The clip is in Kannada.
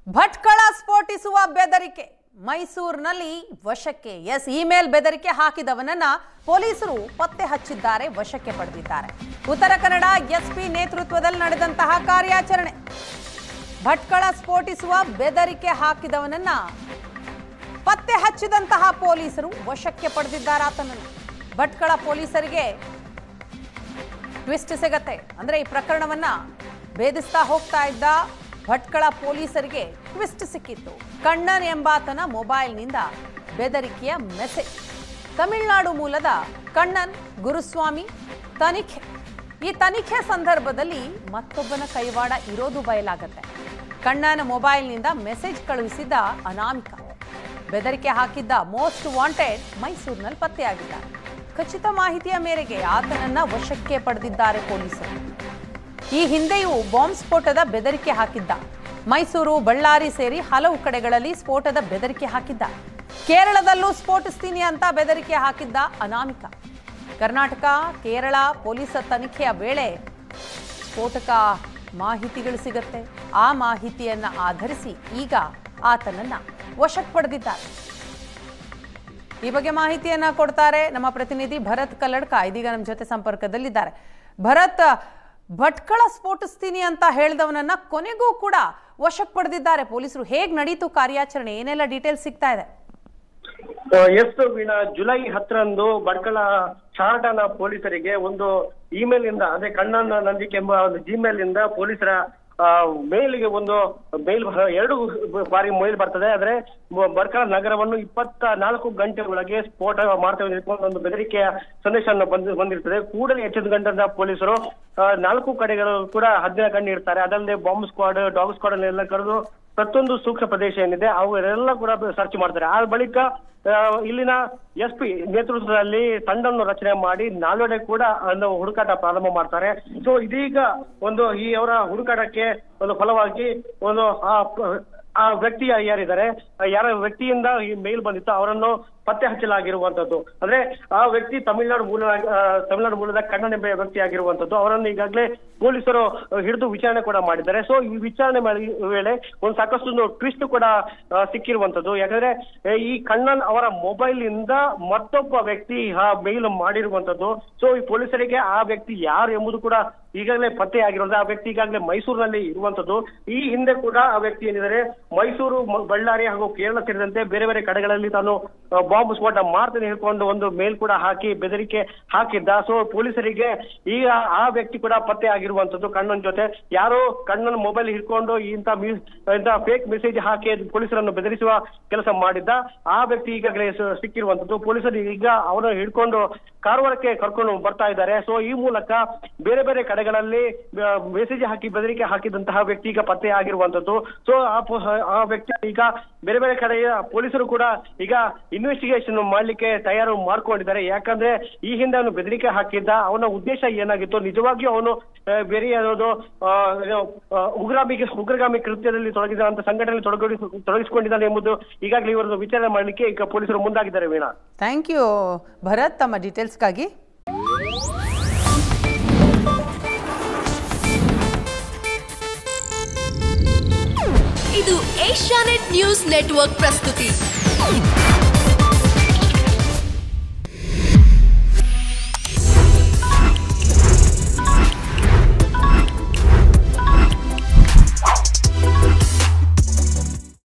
ಭಟ್ಕಳ ಸ್ಫೋಟಿಸುವ ಬೆದರಿಕೆ ಮೈಸೂರಿನಲ್ಲಿ ವಶಕ್ಕೆ. ಇಮೇಲ್ ಬೆದರಿಕೆ ಹಾಕಿದವನನ್ನ ಪೊಲೀಸರು ಪತ್ತೆ ಹಚ್ಚಿದ್ದಾರೆ, ವಶಕ್ಕೆ ಪಡೆದಿದ್ದಾರೆ. ಉತ್ತರ ಕನ್ನಡ ಎಸ್ಪಿ ನೇತೃತ್ವದಲ್ಲಿ ನಡೆದಂತಹ ಕಾರ್ಯಾಚರಣೆ. ಭಟ್ಕಳ ಸ್ಫೋಟಿಸುವ ಬೆದರಿಕೆ ಹಾಕಿದವನನ್ನ ಪತ್ತೆ ಹಚ್ಚಿದಂತಹ ಪೊಲೀಸರು ವಶಕ್ಕೆ ಪಡೆದಿದ್ದಾರೆ ಆತನನ್ನು. ಭಟ್ಕಳ ಪೊಲೀಸರಿಗೆ ಟ್ವಿಸ್ಟ್ ಸಿಗತ್ತೆ. ಅಂದ್ರೆ ಈ ಪ್ರಕರಣವನ್ನ ಭೇದಿಸ್ತಾ ಹೋಗ್ತಾ ಇದ್ದ ಭಟ್ಕಳ ಪೊಲೀಸರಿಗೆ ಟ್ವಿಸ್ಟ್ ಸಿಕ್ಕಿತ್ತು. ಕಣ್ಣನ್ ಎಂಬಾತನ ಮೊಬೈಲ್ನಿಂದ ಬೆದರಿಕೆಯ ಮೆಸೇಜ್. ತಮಿಳುನಾಡು ಮೂಲದ ಕಣ್ಣನ್ ಗುರುಸ್ವಾಮಿ ತನಿಖೆ. ಈ ತನಿಖೆ ಸಂದರ್ಭದಲ್ಲಿ ಮತ್ತೊಬ್ಬನ ಕೈವಾಡ ಇರೋದು ಬಯಲಾಗತ್ತೆ. ಕಣ್ಣನ ಮೊಬೈಲ್ನಿಂದ ಮೆಸೇಜ್ ಕಳುಹಿಸಿದ್ದ ಅನಾಮಿಕ. ಬೆದರಿಕೆ ಹಾಕಿದ್ದ ಮೋಸ್ಟ್ ವಾಂಟೆಡ್ ಮೈಸೂರಿನಲ್ಲಿ ಪತ್ತೆಯಾಗಿದ್ದಾರೆ. ಖಚಿತ ಮಾಹಿತಿಯ ಮೇರೆಗೆ ಆತನನ್ನ ವಶಕ್ಕೆ ಪಡೆದಿದ್ದಾರೆ ಪೊಲೀಸರು. ಈ ಹಿಂದೆಯೂ ಬಾಂಬ್ ಸ್ಫೋಟದ ಬೆದರಿಕೆ ಹಾಕಿದ್ದ. ಮೈಸೂರು, ಬಳ್ಳಾರಿ ಸೇರಿ ಹಲವು ಕಡೆಗಳಲ್ಲಿ ಸ್ಫೋಟದ ಬೆದರಿಕೆ ಹಾಕಿದ್ದ. ಕೇರಳದಲ್ಲೂ ಸ್ಫೋಟಿಸ್ತೀನಿ ಅಂತ ಬೆದರಿಕೆ ಹಾಕಿದ್ದ ಅನಾಮಿಕ. ಕರ್ನಾಟಕ, ಕೇರಳ ಪೊಲೀಸ್ ತನಿಖೆಯ ವೇಳೆ ಸ್ಫೋಟಕ ಮಾಹಿತಿಗಳು ಸಿಗುತ್ತೆ. ಆ ಮಾಹಿತಿಯನ್ನ ಆಧರಿಸಿ ಈಗ ಆತನನ್ನ ವಶಕ್ಕೆ ಪಡೆದಿದ್ದಾರೆ. ಈ ಬಗ್ಗೆ ಮಾಹಿತಿಯನ್ನ ಕೊಡ್ತಾರೆ ನಮ್ಮ ಪ್ರತಿನಿಧಿ ಭರತ್ ಕಲ್ಲಡ್ಕ. ಇದೀಗ ನಮ್ಮ ಜೊತೆ ಸಂಪರ್ಕದಲ್ಲಿದ್ದಾರೆ. ಭರತ್, ಭಟ್ಕಳ ಸ್ಫೋಟಿಸ್ತೀನಿ ಅಂತ ಹೇಳಿದವನನ್ನ ಕೊನೆಗೂ ಕೂಡ ವಶಕ್ಕೆ ಪಡೆದಿದ್ದಾರೆ ಪೊಲೀಸರು. ಹೇಗ್ ನಡೀತು ಕಾರ್ಯಾಚರಣೆ, ಏನೆಲ್ಲ ಡೀಟೇಲ್ಸ್ ಸಿಗ್ತಾ ಇದೆ? ವೀಣಾ, ಜುಲೈ 10ರಂದು ಭಟ್ಕಳ ಶಾರಟಾನ ಪೊಲೀಸರಿಗೆ ಒಂದು ಇಮೇಲ್ ಇಂದ, ಅದೇ ಕಣ್ಣನ್ ನಂದಿಕೆ ಎಂಬ ಒಂದು ಜಿಮೇಲ್ ಇಂದ ಪೊಲೀಸರ ಮೇಲ್ಗೆ ಒಂದು ಮೇಲ್ 2 ಬಾರಿ ಮೇಲ್ ಬರ್ತದೆ. ಆದ್ರೆ ಭಟ್ಕಳ ನಗರವನ್ನು 24 ಗಂಟೆ ಒಳಗೆ ಸ್ಫೋಟ ಮಾಡ್ತೇವೆ ಒಂದು ಬೆದರಿಕೆಯ ಸಂದೇಶವನ್ನು ಬಂದಿರ್ತದೆ. ಕೂಡಲೇ ಎಚ್ಚೆತ್ತುಕೊಂಡ ಪೊಲೀಸರು 4 ಕಡೆಗಳು ಕೂಡ ಹದ್ದಿನ ಕಣ್ಣು ಇರ್ತಾರೆ. ಅದಲ್ಲದೆ ಬಾಂಬ್ ಸ್ಕ್ವಾಡ್, ಡಾಗ್ ಸ್ಕ್ವಾಡ್ ಅನ್ನೆಲ್ಲ ಕರೆದು ಪ್ರತಿಯೊಂದು ಸೂಕ್ಷ್ಮ ಪ್ರದೇಶ ಏನಿದೆ ಅವೆಲ್ಲ ಕೂಡ ಸರ್ಚ್ ಮಾಡ್ತಾರೆ. ಆ ಬಳಿಕ ಇಲ್ಲಿನ ಎಸ್ಪಿ ನೇತೃತ್ವದಲ್ಲಿ ತಂಡವನ್ನು ರಚನೆ ಮಾಡಿ ನಾಲ್ವೆಡೆ ಕೂಡ ಒಂದು ಹುಡುಕಾಟ ಪ್ರಾರಂಭ ಮಾಡ್ತಾರೆ. ಸೊ ಇದೀಗ ಒಂದು ಈ ಅವರ ಹುಡುಕಾಟಕ್ಕೆ ಒಂದು ಫಲವಾಗಿ ಒಂದು ಆ ವ್ಯಕ್ತಿ ಯಾರಿದ್ದಾರೆ, ಯಾರ ವ್ಯಕ್ತಿಯಿಂದ ಈ ಮೇಲ್ ಬಂದಿತ್ತು ಅವರನ್ನು ಪತ್ತೆ ಹಚ್ಚಲಾಗಿರುವಂತದ್ದು. ಅಂದ್ರೆ ಆ ವ್ಯಕ್ತಿ ತಮಿಳುನಾಡು ಮೂಲದ ಕಣ್ಣನ್ ಎಂಬ ವ್ಯಕ್ತಿ ಆಗಿರುವಂತದ್ದು. ಅವರನ್ನು ಈಗಾಗಲೇ ಪೊಲೀಸರು ಹಿಡಿದು ವಿಚಾರಣೆ ಕೂಡ ಮಾಡಿದ್ದಾರೆ. ಸೊ ಈ ವಿಚಾರಣೆ ವೇಳೆ ಒಂದು ಸಾಕಷ್ಟು ಟ್ವಿಸ್ಟ್ ಕೂಡ ಸಿಕ್ಕಿರುವಂತದ್ದು. ಯಾಕಂದ್ರೆ ಈ ಕಣ್ಣನ್ ಅವರ ಮೊಬೈಲ್ ಇಂದ ಮತ್ತೊಬ್ಬ ವ್ಯಕ್ತಿ ಮೇಲ್ ಮಾಡಿರುವಂತದ್ದು. ಸೊ ಈ ಪೊಲೀಸರಿಗೆ ಆ ವ್ಯಕ್ತಿ ಯಾರು ಎಂಬುದು ಕೂಡ ಈಗಾಗಲೇ ಪತ್ತೆ ಆಗಿರೋದು. ಆ ವ್ಯಕ್ತಿ ಈಗಾಗಲೇ ಮೈಸೂರಿನಲ್ಲಿ ಇರುವಂತದ್ದು. ಈ ಹಿಂದೆ ಕೂಡ ಆ ವ್ಯಕ್ತಿ ಏನಿದ್ದಾರೆ ಮೈಸೂರು, ಬಳ್ಳಾರಿ ಹಾಗೂ ಕೇರಳ ಸೇರಿದಂತೆ ಬೇರೆ ಬೇರೆ ಕಡೆಗಳಲ್ಲಿ ತಾನು ಬಾಂಬ್ ಸ್ಫೋಟ ಮಾಡ್ತಾನೆ ಹೇಳ್ಕೊಂಡು ಒಂದು ಮೇಲ್ ಕೂಡ ಹಾಕಿ ಬೆದರಿಕೆ ಹಾಕಿದ್ದ. ಸೊ ಪೊಲೀಸರಿಗೆ ಈಗ ಆ ವ್ಯಕ್ತಿ ಕೂಡ ಪತ್ತೆ ಆಗಿರುವಂತದ್ದು. ಕಣ್ಣನ್ ಜೊತೆ ಯಾರೋ ಕಣ್ಣನ್ ಮೊಬೈಲ್ ಹಿಡ್ಕೊಂಡು ಇಂಥ ಫೇಕ್ ಮೆಸೇಜ್ ಹಾಕಿ ಪೊಲೀಸರನ್ನು ಬೆದರಿಸುವ ಕೆಲಸ ಮಾಡಿದ್ದ ಆ ವ್ಯಕ್ತಿ ಈಗಾಗಲೇ ಸಿಕ್ಕಿರುವಂತದ್ದು. ಪೊಲೀಸರು ಈಗ ಅವರನ್ನು ಹಿಡ್ಕೊಂಡು ಕಾರವಾರಕ್ಕೆ ಕರ್ಕೊಂಡು ಬರ್ತಾ ಇದ್ದಾರೆ. ಸೊ ಈ ಮೂಲಕ ಬೇರೆ ಬೇರೆ ಕಡೆಗಳಲ್ಲಿ ಮೆಸೇಜ್ ಹಾಕಿ ಬೆದರಿಕೆ ಹಾಕಿದಂತಹ ವ್ಯಕ್ತಿ ಈಗ ಪತ್ತೆ ಆಗಿರುವಂತದ್ದು. ಸೊ ಆ ವ್ಯಕ್ತಿ ಈಗ ಬೇರೆ ಬೇರೆ ಕಡೆಯ ಪೊಲೀಸರು ಕೂಡ ಈಗ ಇನ್ವೆಸ್ಟಿಗೇಷನ್ ಮಾಡ್ಲಿಕ್ಕೆ ತಯಾರು ಮಾಡ್ಕೊಂಡಿದ್ದಾರೆ. ಯಾಕಂದ್ರೆ ಈ ಹಿಂದೆ ಅವನು ಬೆದರಿಕೆ ಹಾಕಿದ್ದ, ಅವನ ಉದ್ದೇಶ ಏನಾಗಿತ್ತು, ನಿಜವಾಗಿಯೂ ಅವನು ಬೇರೆ ಯಾವುದು ಉಗ್ರಗಾಮಿ ಕೃತ್ಯದಲ್ಲಿ ತೊಡಗಿದಂತ ಸಂಘಟನೆಯಲ್ಲಿ ತೊಡಗಿಸಿಕೊಂಡಿದ್ದಾನೆ ಎಂಬುದು ಈಗಾಗಲೇ ಇವರನ್ನು ವಿಚಾರಣೆ ಮಾಡಲಿಕ್ಕೆ ಈಗ ಪೊಲೀಸರು ಮುಂದಾಗಿದ್ದಾರೆ. ವೀಣಾ, ಥ್ಯಾಂಕ್ ಯು ಭರತ್ ತಮ್ಮ ಡೀಟೇಲ್ಸ್ಗಾಗಿ. ಇದು ಏಷ್ಯಾನೆಟ್ ನ್ಯೂಸ್ ನೆಟ್ವರ್ಕ್ ಪ್ರಸ್ತುತಿ.